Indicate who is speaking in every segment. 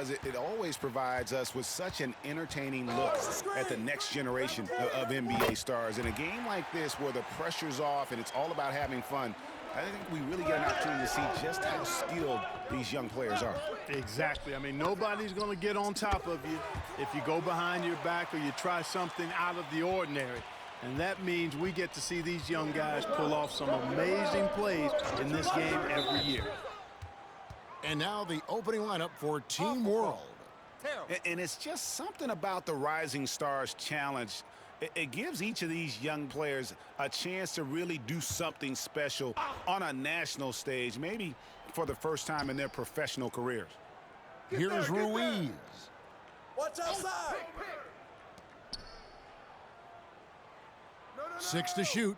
Speaker 1: It always provides us with such an entertaining look at the next generation of NBA stars. In a game like this where the pressure's off and it's all about having fun, I think we really get an opportunity to see just how skilled these young players are.
Speaker 2: Exactly. I mean, nobody's going to get on top of you if you go behind your back or you try something out of the ordinary. And that means we get to see these young guys pull off some amazing plays in this game every year.
Speaker 3: And now the opening lineup for Team World.
Speaker 1: And it's just something about the Rising Stars Challenge. It gives each of these young players a chance to really do something special on a national stage, maybe for the first time in their professional careers.
Speaker 3: Here's Ruiz.
Speaker 4: Watch outside.
Speaker 3: 6 to shoot.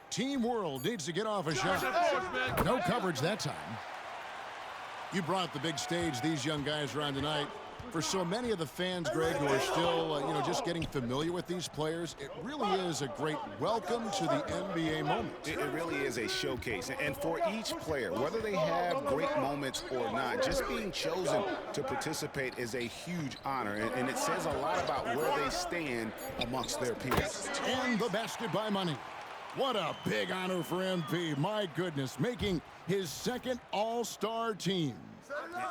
Speaker 3: Team World needs to get off a shot. No coverage that time. You brought the big stage these young guys are on tonight. For so many of the fans, Greg, who are still, just getting familiar with these players, it really is a great welcome to the NBA moment.
Speaker 1: It really is a showcase. And for each player, whether they have great moments or not, just being chosen to participate is a huge honor. And it says a lot about where they stand amongst their peers.
Speaker 3: And the basket by Money. What a big honor for MP. My goodness, making his second All-Star team.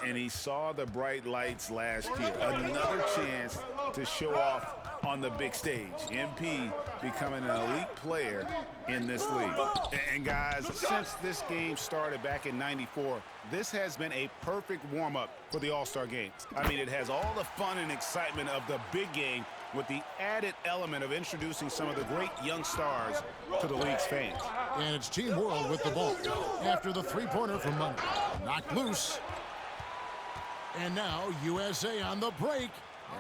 Speaker 1: And he saw the bright lights last year. Another chance to show off on the big stage. MP becoming an elite player in this league. And guys, since this game started back in '94, this has been a perfect warm-up for the All-Star game. I mean, it has all the fun and excitement of the big game with the added element of introducing some of the great young stars to the league's fans.
Speaker 3: And it's Team World with the ball after the three-pointer from Money. Knocked loose. And now USA on the break.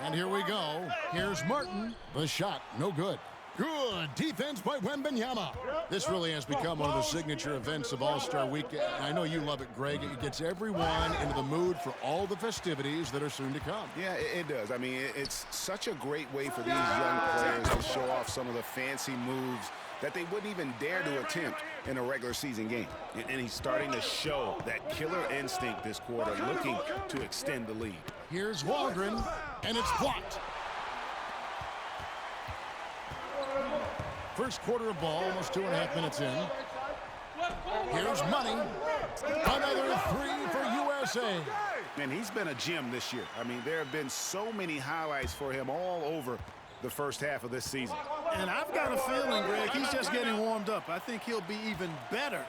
Speaker 3: And here we go. Here's Martin. The shot, no good. Good defense by Wembanyama. This really has become one of the signature events of All-Star Week. I know you love it, Greg. It gets everyone into the mood for all the festivities that are soon to come.
Speaker 1: Yeah, it does. I mean, it's such a great way for these young players to show off some of the fancy moves that they wouldn't even dare to attempt in a regular season game. And he's starting to show that killer instinct this quarter, looking to extend the lead.
Speaker 3: Here's Waldron, and it's blocked. First quarter of ball, almost 2.5 minutes in. Here's Money. Another three for USA.
Speaker 1: And he's been a gem this year. I mean, there have been so many highlights for him all over the first half of this season.
Speaker 2: And I've got a feeling, Greg, he's just getting warmed up. I think he'll be even better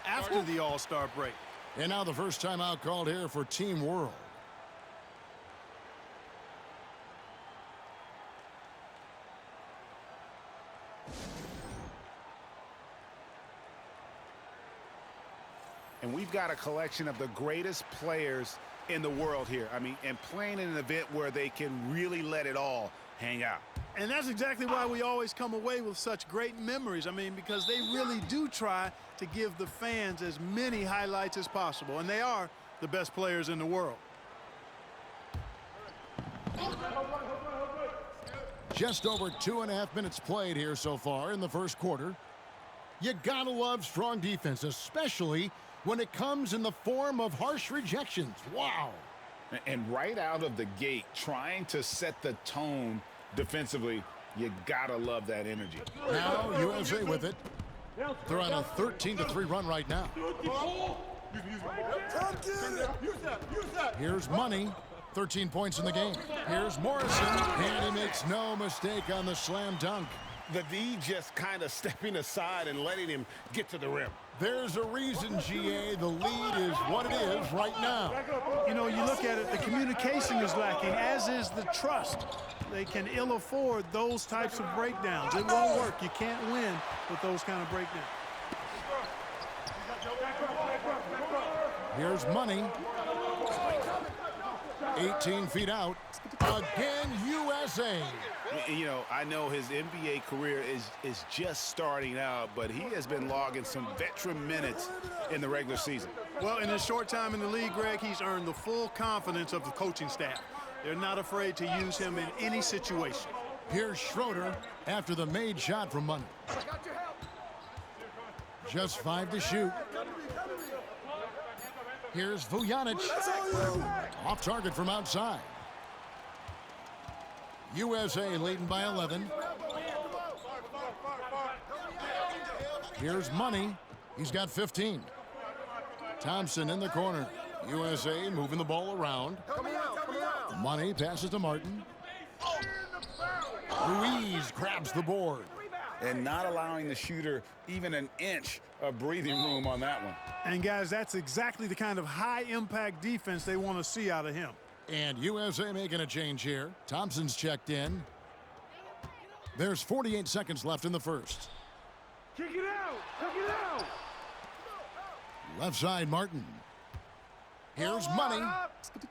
Speaker 2: after the All-Star break.
Speaker 3: And now the first timeout called here for Team World.
Speaker 1: And we've got a collection of the greatest players in the world here. I mean, and playing in an event where they can really let it all hang out.
Speaker 2: And that's exactly why we always come away with such great memories. I mean, because they really do try to give the fans as many highlights as possible. And they are the best players in the world.
Speaker 3: Just over 2.5 minutes played here so far in the first quarter. You gotta love strong defense, especially when it comes in the form of harsh rejections. Wow.
Speaker 1: And right out of the gate, trying to set the tone defensively, you gotta love that energy.
Speaker 3: Now USA with it. They're on a 13-3 run right now. Here's Money. 13 points in the game. Here's Morrison, and he makes no mistake on the slam dunk.
Speaker 1: The D just kind of stepping aside and letting him get to the rim.
Speaker 3: There's a reason, GA, the lead is what it is right now.
Speaker 2: You know, you look at it, the communication is lacking, as is the trust. They can ill afford those types of breakdowns. It won't work. You can't win with those kind of breakdowns.
Speaker 3: Here's Money. 18 feet out. Again, USA.
Speaker 1: You know, I know his NBA career is just starting out, but he has been logging some veteran minutes in the regular season.
Speaker 2: Well, in his short time in the league, Greg, he's earned the full confidence of the coaching staff. They're not afraid to use him in any situation.
Speaker 3: Here's Schroeder after the made shot from Money. Just 5 to shoot. Here's Vujanic. Off target from outside. USA leading by 11. Here's Money. He's got 15. Thompson in the corner. USA moving the ball around. Money passes to Martin. Ruiz grabs the board.
Speaker 1: And not allowing the shooter even an inch of breathing room on that one.
Speaker 2: And, guys, that's exactly the kind of high-impact defense they want to see out of him.
Speaker 3: And USA making a change here. Thompson's checked in. There's 48 seconds left in the first.
Speaker 2: Kick it out! Kick it out!
Speaker 3: Left side, Martin. Here's Money.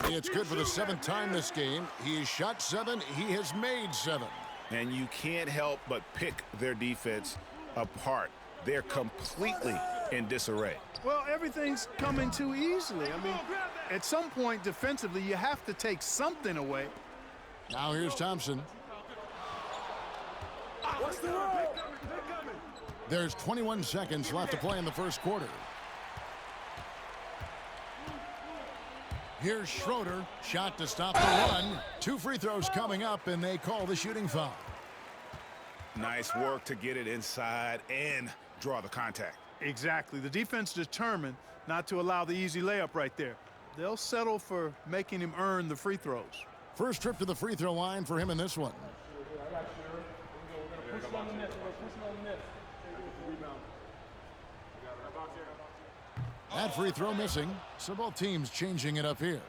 Speaker 3: It's good for the 7th time this game. He shot 7. He has made 7.
Speaker 1: And you can't help but pick their defense apart. They're completely in disarray.
Speaker 2: Well, everything's coming too easily. I mean, at some point defensively, you have to take something away.
Speaker 3: Now here's Thompson.
Speaker 4: What's the roll?
Speaker 3: There's 21 seconds left to play in the first quarter. Here's Schroeder. Shot to stop the run. 2 free throws coming up, and they call the shooting foul.
Speaker 1: Nice work to get it inside and draw the contact.
Speaker 2: Exactly. The defense determined not to allow the easy layup right there. They'll settle for making him earn the free throws.
Speaker 3: First trip to the free throw line for him in this one. That free throw missing, so both teams changing it up here.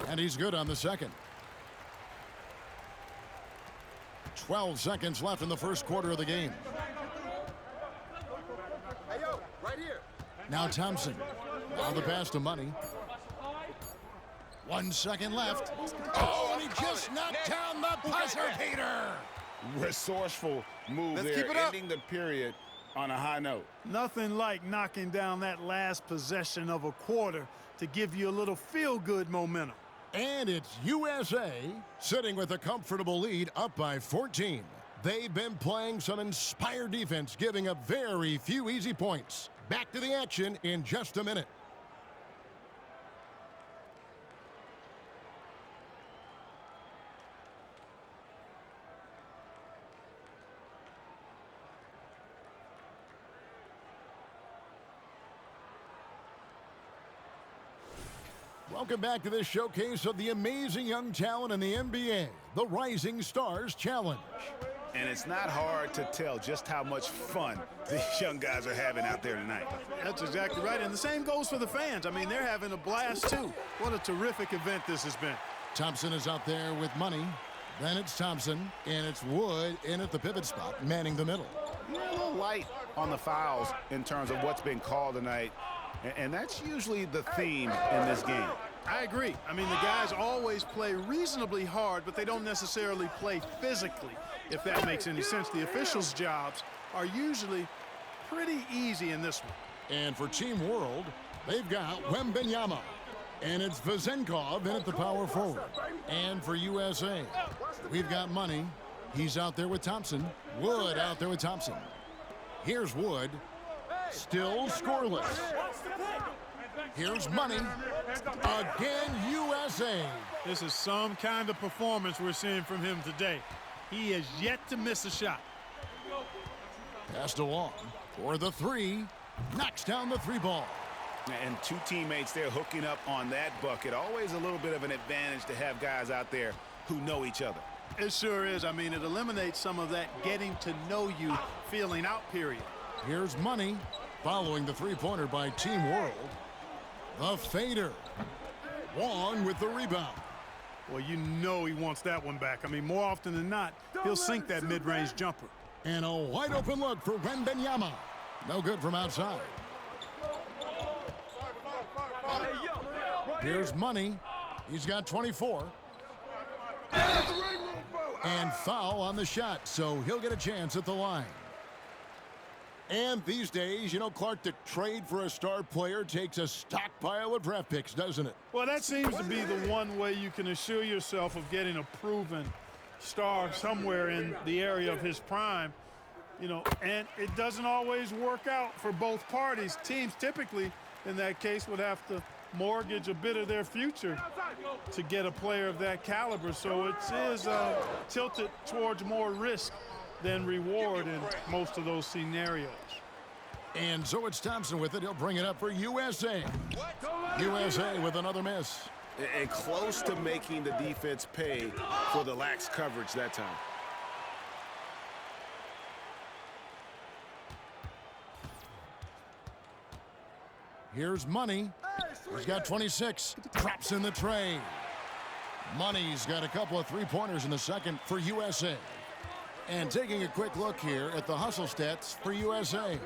Speaker 3: And he's good on the second. 12 seconds left in the first quarter of the game.
Speaker 4: Hey, yo, right here.
Speaker 3: Now Thompson. Now the pass to Money. 1 second left. Oh, and he just knocked down the buzzer beater.
Speaker 1: Resourceful move there,
Speaker 4: keep it up.
Speaker 1: ending the period on a high note.
Speaker 2: Nothing like knocking down that last possession of a quarter to give you a little feel-good momentum.
Speaker 3: And it's USA sitting with a comfortable lead up by 14. They've been playing some inspired defense, giving up very few easy points. Back to the action in just a minute. Welcome back to this showcase of the amazing young talent in the NBA, the Rising Stars Challenge.
Speaker 1: And it's not hard to tell just how much fun these young guys are having out there tonight.
Speaker 2: That's exactly right, and the same goes for the fans. I mean, they're having a blast, too. What a terrific event this has been.
Speaker 3: Thompson is out there with Money. Then it's Thompson, and it's Wood in at the pivot spot, manning the middle.
Speaker 1: You're a little light on the fouls in terms of what's been called tonight, and that's usually the theme in this game.
Speaker 2: I agree. I mean, the guys always play reasonably hard, but they don't necessarily play physically, if that makes any sense. The officials' jobs are usually pretty easy in this one.
Speaker 3: And for Team World, they've got Wembanyama. And it's Vezenkov in at the power forward. And for USA, we've got Money. He's out there with Thompson. Wood out there with Thompson. Here's Wood. Still scoreless. Here's Money. Again, USA.
Speaker 2: This is some kind of performance we're seeing from him today. He has yet to miss a shot.
Speaker 3: Passed along for the three. Knocks down the three ball.
Speaker 1: And two teammates there hooking up on that bucket. Always a little bit of an advantage to have guys out there who know each other.
Speaker 2: It sure is. I mean, it eliminates some of that getting to know you feeling out period.
Speaker 3: Here's Money following the three-pointer by Team World. The fader. Wong with the rebound.
Speaker 2: Well, you know he wants that one back. I mean, more often than not, he'll sink that mid-range jumper.
Speaker 3: And a wide open look for Wembanyama. No good from outside. Here's Money. He's got 24. And foul on the shot, so he'll get a chance at the line. And these days, you know, Clark, the trade for a star player takes a stockpile of draft picks, doesn't it?
Speaker 2: Well, that seems to be the one way you can assure yourself of getting a proven star somewhere in the area of his prime. You know, and it doesn't always work out for both parties. Teams typically, in that case, would have to mortgage a bit of their future to get a player of that caliber. So it is tilted towards more risk than reward in most of those scenarios.
Speaker 3: And so it's Thompson with it. He'll bring it up for USA. USA with another miss.
Speaker 1: And close to making the defense pay for the lax coverage that time.
Speaker 3: Here's Money. He's got 26. Drops in the tray. Money's got a couple of three-pointers in the second for USA. And taking a quick look here at the hustle stats for USA.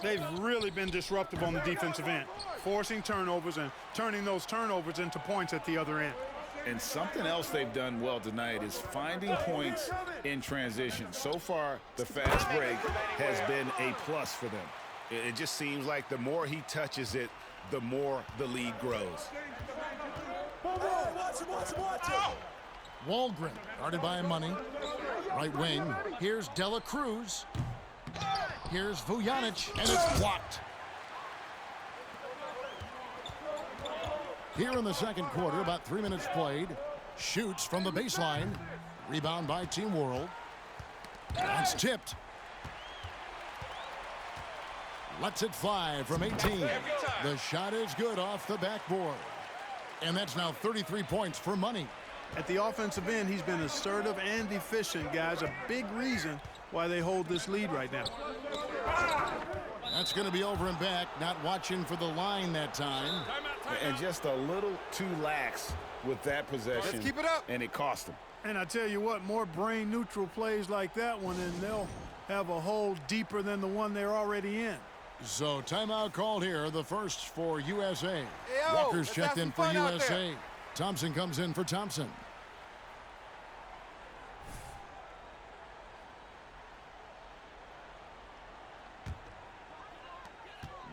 Speaker 2: They've really been disruptive on the defensive end, forcing turnovers and turning those turnovers into points at the other end.
Speaker 1: And something else they've done well tonight is finding points in transition. So far, the fast break has been a plus for them. It just seems like the more he touches it, the more the lead grows.
Speaker 3: Walgren, guarded by Money. Right wing. Here's Dela Cruz. Here's Vujanic, and it's blocked. Here in the second quarter, about 3 minutes played. Shoots from the baseline. Rebound by Team World. It's tipped. Lets it fly from 18. The shot is good off the backboard. And that's now 33 points for Money.
Speaker 2: At the offensive end, he's been assertive and efficient, guys. A big reason why they hold this lead right now.
Speaker 3: That's going to be over and back. Not watching for the line that time.
Speaker 1: And just a little too lax with that possession.
Speaker 4: Let's keep it up.
Speaker 1: And it cost them.
Speaker 2: And I tell you what, more brain-neutral plays like that one, and they'll have a hole deeper than the one they're already in.
Speaker 3: So timeout called here, the first for USA.
Speaker 4: Yo,
Speaker 3: Walker's
Speaker 4: let's
Speaker 3: checked
Speaker 4: have
Speaker 3: in
Speaker 4: some
Speaker 3: for
Speaker 4: fun out
Speaker 3: USA.
Speaker 4: there.
Speaker 3: Thompson comes in for Thompson.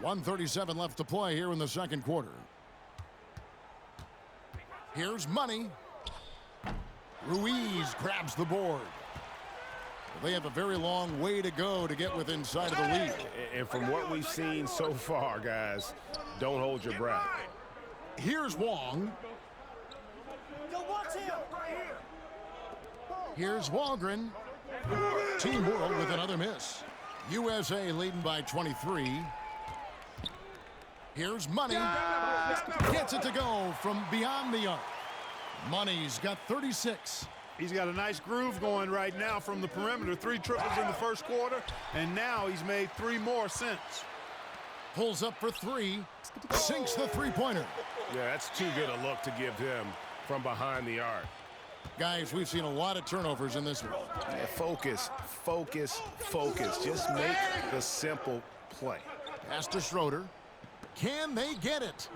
Speaker 3: .137 left to play here in the second quarter. Here's Money. Ruiz grabs the board. They have a very long way to go to get within sight of the lead.
Speaker 1: And from what we've seen so far, guys, don't hold your breath.
Speaker 3: Here's Wong. Here's Walgren. Team World with another miss. USA leading by 23. Here's Money. Gets it to go from beyond the arc. Money's got 36.
Speaker 2: He's got a nice groove going right now from the perimeter. 3 triples in the first quarter, and now he's made 3 more since.
Speaker 3: Pulls up for 3. Sinks the three-pointer.
Speaker 1: Yeah, that's too good a look to give him from behind the arc.
Speaker 3: Guys, we've seen a lot of turnovers in this one.
Speaker 1: Yeah, focus, focus, focus. Just make the simple play.
Speaker 3: Pass to Schroeder. Can they get it?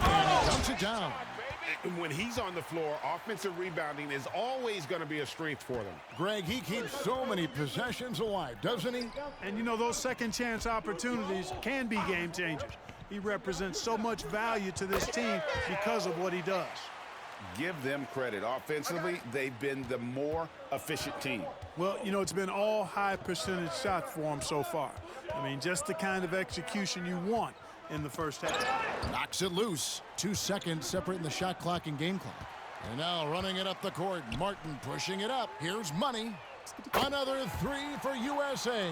Speaker 3: And he dumps it down.
Speaker 1: And when he's on the floor, offensive rebounding is always going to be a strength for them.
Speaker 3: Greg, he keeps so many possessions alive, doesn't he?
Speaker 2: And you know, those second chance opportunities can be game changers. He represents so much value to this team because of what he does.
Speaker 1: Give them credit. Offensively, they've been the more efficient team.
Speaker 2: Well, you know, it's been all high percentage shots for him so far. I mean, just the kind of execution you want in the first half.
Speaker 3: Knocks it loose. 2 seconds separating the shot clock and game clock. And now running it up the court. Martin pushing it up. Here's Money. Another 3 for USA.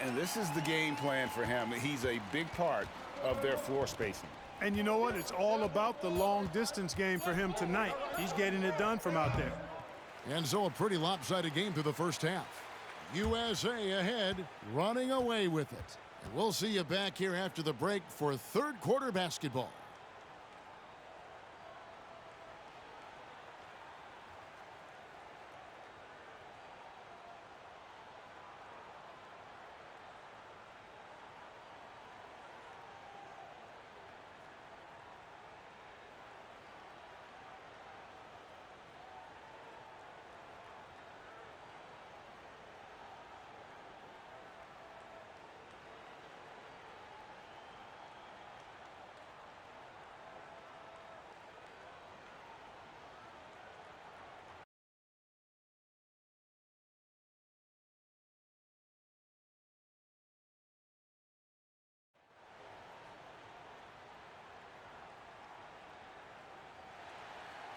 Speaker 1: And this is the game plan for him. He's a big part of their floor spacing.
Speaker 2: And you know what? It's all about the long distance game for him tonight. He's getting it done from out there.
Speaker 3: And so a pretty lopsided game through the first half. USA ahead, running away with it. And we'll see you back here after the break for third quarter basketball.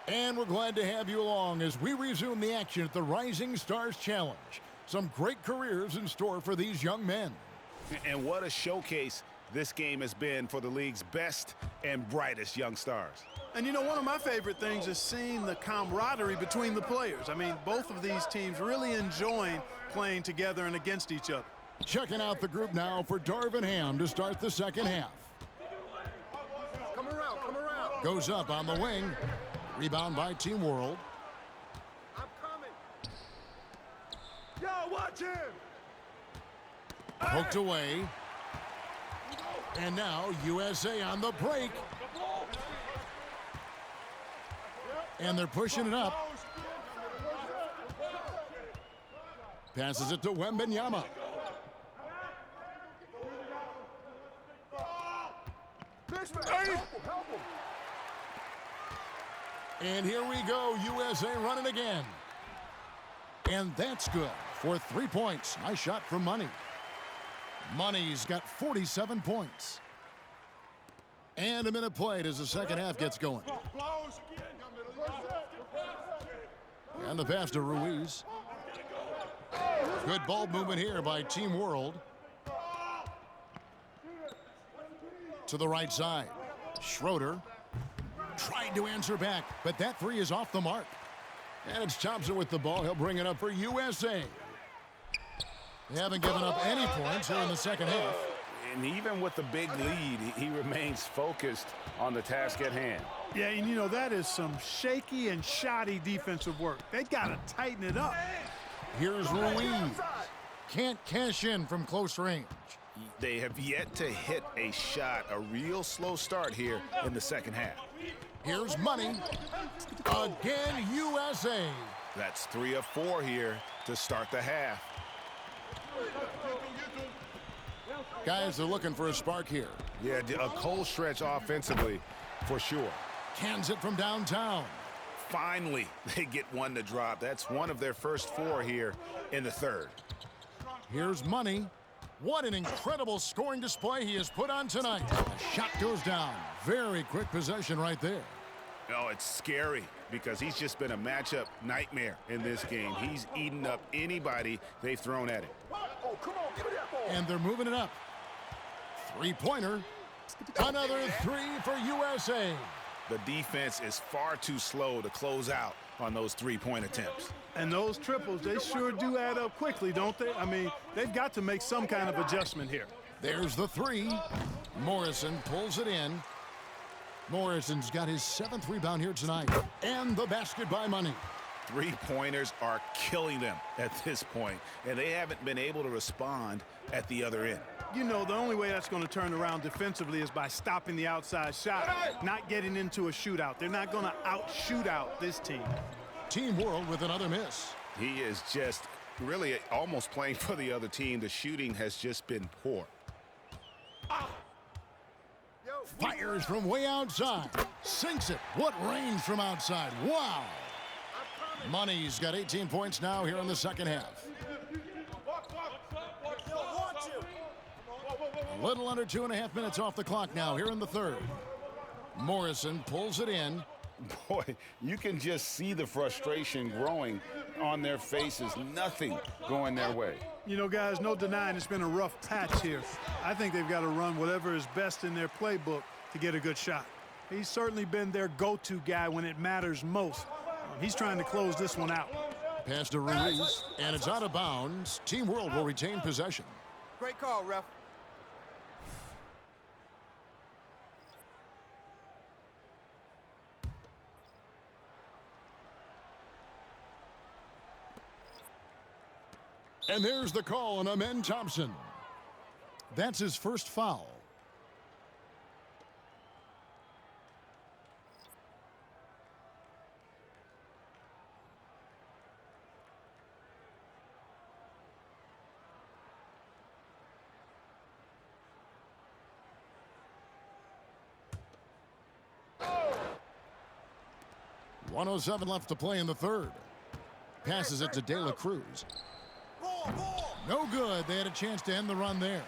Speaker 3: And we're glad to have you along as we resume the action at the Rising Stars Challenge. Some great careers in store for these young men.
Speaker 1: And what a showcase this game has been for the league's best and brightest young stars.
Speaker 2: And you know, one of my favorite things is seeing the camaraderie between the players. I mean, both of these teams really enjoying playing together and against each other.
Speaker 3: Checking out the group now for Darvin Ham to start the second half.
Speaker 4: Come around, come around.
Speaker 3: Goes up on the wing. Rebound by Team World.
Speaker 4: I'm coming. Yo, watch him.
Speaker 3: Poked away. And now USA on the break. And they're pushing it up. Passes it to Wembanyama.
Speaker 4: Help him.
Speaker 3: And here we go, USA running again. And that's good for 3 points. Nice shot from Money. Money's got 47 points. And a minute played as the second half gets going. And the pass to Ruiz. Good ball movement here by Team World. To the right side. Schroeder tried to answer back, but that three is off the mark. And it's Thompson with the ball. He'll bring it up for USA. They haven't given up any points here in the second half.
Speaker 1: And even with the big lead, he remains focused on the task at hand.
Speaker 2: Yeah, and you know, that is some shaky and shoddy defensive work. They got to tighten it up.
Speaker 3: Here's Ruiz. Can't cash in from close range.
Speaker 1: They have yet to hit a shot, a real slow start here in the second half.
Speaker 3: Here's Money. Again, USA.
Speaker 1: That's 3 of 4 here to start the half.
Speaker 3: Guys are looking for a spark here.
Speaker 1: Yeah, a cold stretch offensively for sure.
Speaker 3: Cans it from downtown.
Speaker 1: Finally, they get one to drop. That's one of their first 4 here in the third.
Speaker 3: Here's Money. What an incredible scoring display he has put on tonight. The shot goes down. Very quick possession right there.
Speaker 1: No, it's scary because he's just been a matchup nightmare in this game. He's eaten up anybody they've thrown at him.
Speaker 4: Oh, come on, give me that ball.
Speaker 3: And they're moving it up. Three-pointer. Another three for USA.
Speaker 1: The defense is far too slow to close out on those three-point attempts.
Speaker 2: And those triples, they sure do add up quickly, don't they? I mean, they've got to make some kind of adjustment here.
Speaker 3: There's the three. Morrison pulls it in. Morrison's got his 7th rebound here tonight. And the basket by Money.
Speaker 1: Three-pointers are killing them at this point, and they haven't been able to respond at the other end.
Speaker 2: You know, the only way that's going to turn around defensively is by stopping the outside shot, not getting into a shootout. They're not going to out-shoot out this team.
Speaker 3: Team World with another miss.
Speaker 1: He is just really almost playing for the other team. The shooting has just been poor.
Speaker 3: Fires from way outside. Sinks it. What range from outside. Wow. Money's got 18 points now here in the second half. A little under 2.5 minutes off the clock now here in the third. Morrison pulls it in.
Speaker 1: Boy, you can just see the frustration growing on their faces. Nothing going their way.
Speaker 2: You know, guys, no denying it's been a rough patch here. I think they've got to run whatever is best in their playbook to get a good shot. He's certainly been their go-to guy when it matters most. He's trying to close this one out.
Speaker 3: Pass to Ruiz, and it's out of bounds. Team World will retain possession.
Speaker 4: Great call, ref.
Speaker 3: And there's the call on Amen Thompson. That's his first foul. Oh. 1:07 left to play in the third. Passes it to De La Cruz. No good. They had a chance to end the run there.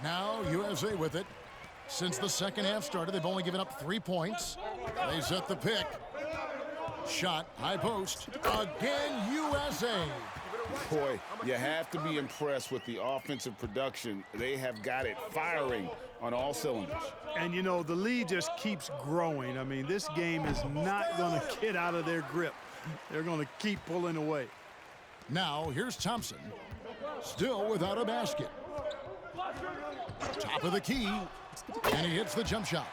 Speaker 3: Now USA with it. Since the second half started, they've only given up 3 points. They set the pick. Shot, high post. Again, USA.
Speaker 1: Boy, you have to be impressed with the offensive production. They have got it firing on all cylinders.
Speaker 2: And, you know, the lead just keeps growing. I mean, this game is not going to get out of their grip. They're going to keep pulling away.
Speaker 3: Now, here's Thompson. Still without a basket. Top of the key. And he hits the jump shot.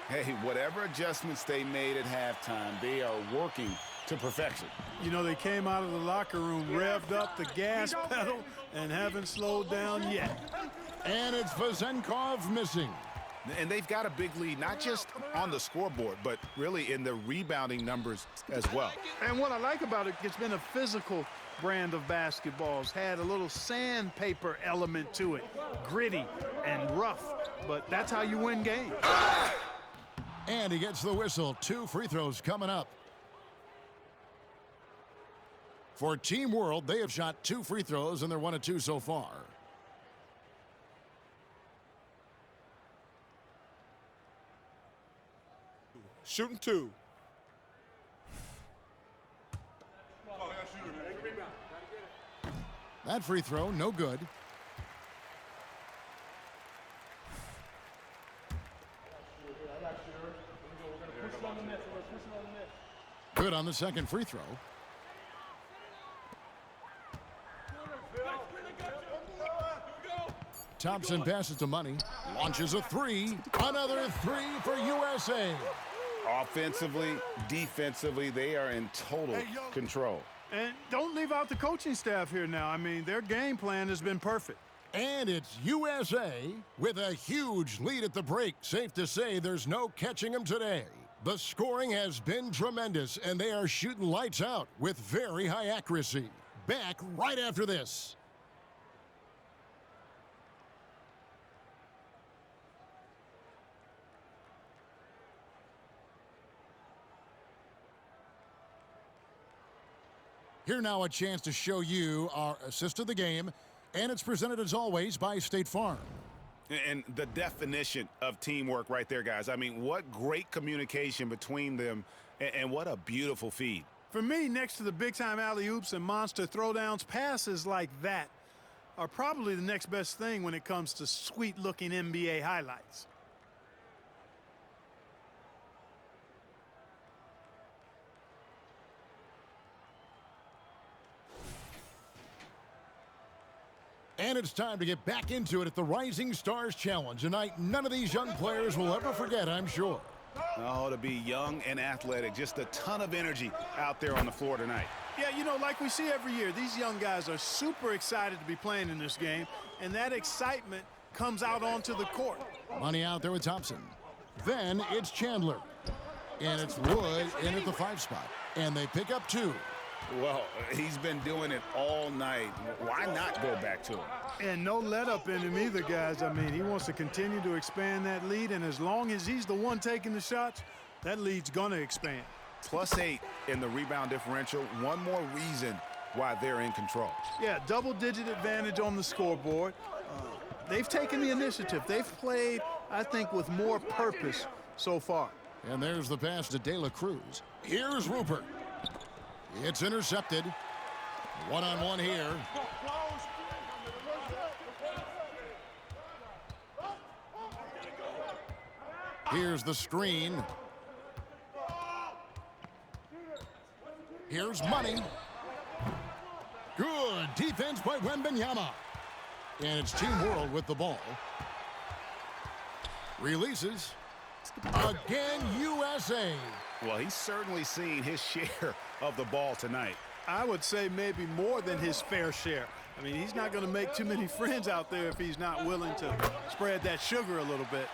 Speaker 1: Hey, whatever adjustments they made at halftime, they are working to perfection.
Speaker 2: You know, they came out of the locker room, revved up the gas pedal, and haven't slowed down yet.
Speaker 3: And it's Vazenkov missing.
Speaker 1: And they've got a big lead, not just on the scoreboard, but really in the rebounding numbers as well.
Speaker 2: And what I like about it, it's been a physical brand of basketball. It's had a little sandpaper element to it, gritty and rough, but that's how you win games.
Speaker 3: And he gets the whistle. 2 free throws coming up. For Team World, they have shot 2 free throws, and they're 1 of 2 so far.
Speaker 4: Shooting 2.
Speaker 3: That free throw, no good. Good on the second free throw. Thompson passes to Money. Launches a 3. Another 3 for USA.
Speaker 1: Offensively, defensively, they are in total control.
Speaker 2: And don't leave out the coaching staff here now. I mean, their game plan has been perfect.
Speaker 3: And it's USA with a huge lead at the break. Safe to say there's no catching them today. The scoring has been tremendous, and they are shooting lights out with very high accuracy. Back right after this. Here now a chance to show you our assist of the game, and it's presented as always by State Farm.
Speaker 1: And the definition of teamwork right there, guys. I mean, what great communication between them, and what a beautiful feed.
Speaker 2: For me, next to the big-time alley-oops and monster throwdowns, passes like that are probably the next best thing when it comes to sweet-looking NBA highlights.
Speaker 3: And it's time to get back into it at the Rising Stars Challenge. Tonight, none of these young players will ever forget, I'm sure.
Speaker 1: Oh, to be young and athletic. Just a ton of energy out there on the floor tonight.
Speaker 2: Yeah, you know, like we see every year, these young guys are super excited to be playing in this game, and that excitement comes out onto the court.
Speaker 3: Money out there with Thompson. Then it's Chandler. And it's Wood in at the 5 spot. And they pick up 2.
Speaker 1: Well, he's been doing it all night. Why not go back to him?
Speaker 2: And no let up in him either, guys. I mean, he wants to continue to expand that lead, and as long as he's the one taking the shots, that lead's going to expand.
Speaker 1: +8 in the rebound differential. One more reason why they're in control.
Speaker 2: Yeah, double-digit advantage on the scoreboard. They've taken the initiative. They've played, I think, with more purpose so far.
Speaker 3: And there's the pass to De La Cruz. Here's Rupert. It's intercepted. One-on-one here. Here's the screen. Here's Money. Good defense by Wembanyama. And it's Team World with the ball. Releases. Again, USA.
Speaker 1: Well, he's certainly seen his share of the ball tonight.
Speaker 2: I would say maybe more than his fair share. I mean, he's not going to make too many friends out there if he's not willing to spread that sugar a little bit.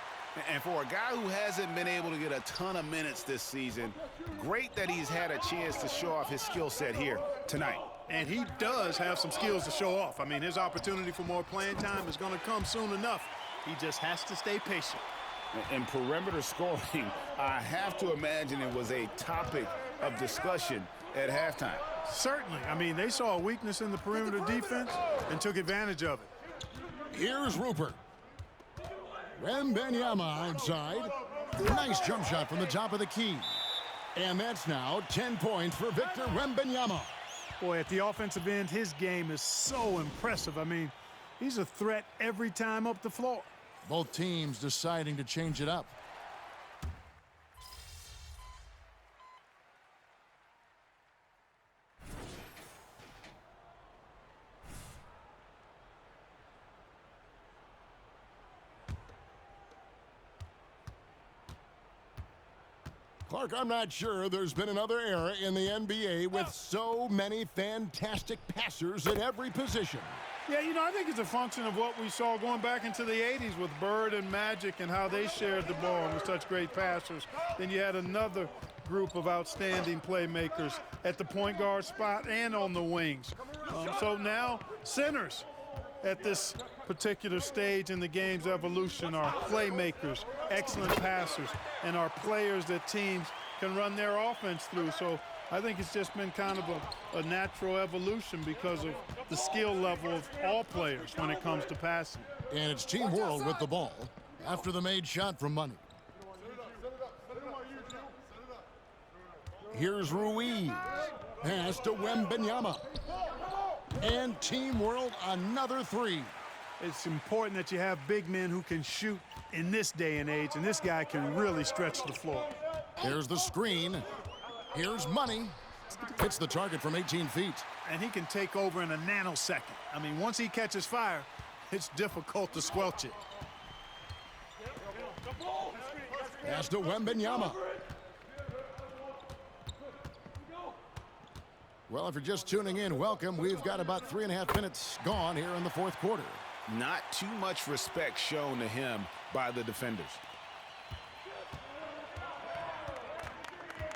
Speaker 1: And for a guy who hasn't been able to get a ton of minutes this season, great that he's had a chance to show off his skill set here tonight.
Speaker 2: And he does have some skills to show off. I mean, his opportunity for more playing time is going to come soon enough. He just has to stay patient.
Speaker 1: In perimeter scoring, I have to imagine it was a topic of discussion at halftime.
Speaker 2: Certainly. I mean, they saw a weakness in the perimeter defense and took advantage of it.
Speaker 3: Here's Rupert. Wembanyama outside. Nice jump shot from the top of the key. And that's now 10 points for Victor Wembanyama.
Speaker 2: Boy, at the offensive end, his game is so impressive. I mean, he's a threat every time up the floor.
Speaker 3: Both teams deciding to change it up. Clark, I'm not sure there's been another era in the NBA with so many fantastic passers at every position.
Speaker 2: Yeah, you know, I think it's a function of what we saw going back into the 80s with Bird and Magic and how they shared the ball and were such great passers. Then you had another group of outstanding playmakers at the point guard spot and on the wings. So now centers at this particular stage in the game's evolution are playmakers, excellent passers, and are players that teams can run their offense through. So I think it's just been kind of a natural evolution because of the skill level of all players when it comes to passing.
Speaker 3: And it's Team World with the ball after the made shot from Money. Here's Ruiz. Pass to Wembanyama. And Team World another three.
Speaker 2: It's important that you have big men who can shoot in this day and age, and this guy can really stretch the floor.
Speaker 3: There's the screen. Here's Money. Hits the target from 18 feet.
Speaker 2: And he can take over in a nanosecond. I mean, once he catches fire, it's difficult to squelch it.
Speaker 3: Pass to Wembanyama. Well, if you're just tuning in, welcome. We've got about 3.5 minutes gone here in the fourth quarter.
Speaker 1: Not too much respect shown to him by the defenders.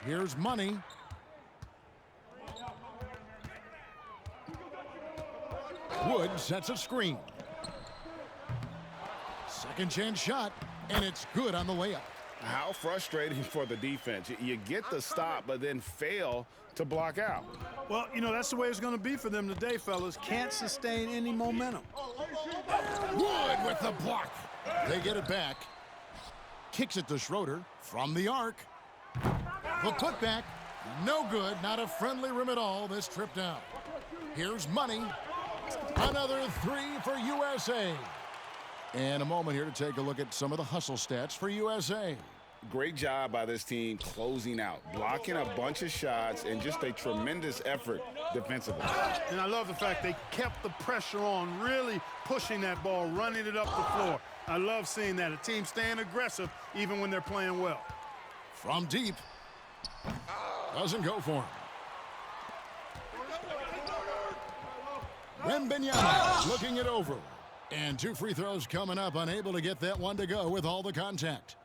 Speaker 3: Here's Money. Wood sets a screen. Second chance shot, and it's good on the layup.
Speaker 1: How frustrating for the defense. You get the stop, but then fail to block out.
Speaker 2: Well, you know, that's the way it's going to be for them today, fellas. Can't sustain any momentum.
Speaker 3: Wood with the block. They get it back. Kicks it to Schroeder from the arc. The putback, no good. Not a friendly rim at all this trip down. Here's Money. Another three for USA. And a moment here to take a look at some of the hustle stats for USA.
Speaker 1: Great job by this team closing out, blocking a bunch of shots, and just a tremendous effort defensively.
Speaker 2: And I love the fact they kept the pressure on, really pushing that ball, running it up the floor. I love seeing that. A team staying aggressive even when they're playing well.
Speaker 3: From deep. Doesn't go for him. Wembanyama looking it over. And two free throws coming up, unable to get that one to go with all the contact.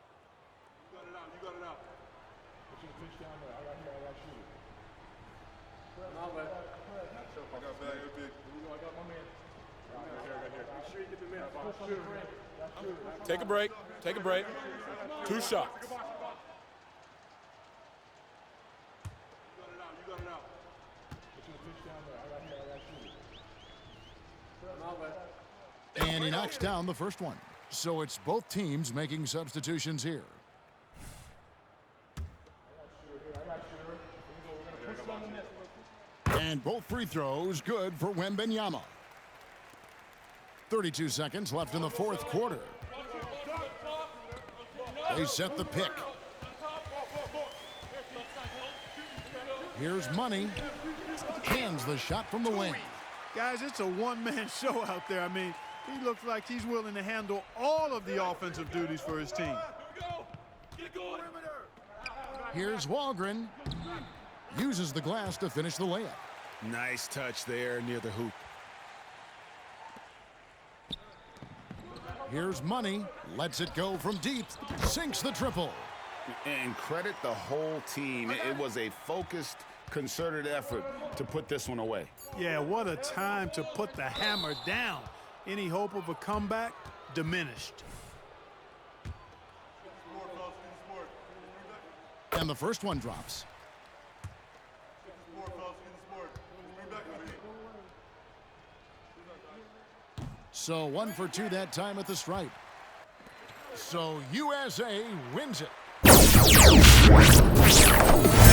Speaker 4: Take a break. Take a break. 2 shots.
Speaker 3: And he knocks down the first one. So it's both teams making substitutions here. And both free throws good for Wembanyama. 32 seconds left in the fourth quarter. They set the pick. Here's Money. Cans the shot from the wing.
Speaker 2: Guys, it's a one-man show out there. I mean, he looks like he's willing to handle all of the offensive duties for his team.
Speaker 3: Here's Walgren. Uses the glass to finish the layup.
Speaker 1: Nice touch there near the hoop.
Speaker 3: Here's Money. Lets it go from deep. Sinks the triple.
Speaker 1: And credit the whole team. It was a focused, concerted effort to put this one away.
Speaker 2: Yeah, what a time to put the hammer down. Any hope of a comeback diminished.
Speaker 3: And the first one drops. So 1 for 2 that time at the stripe. So USA wins it. Ball.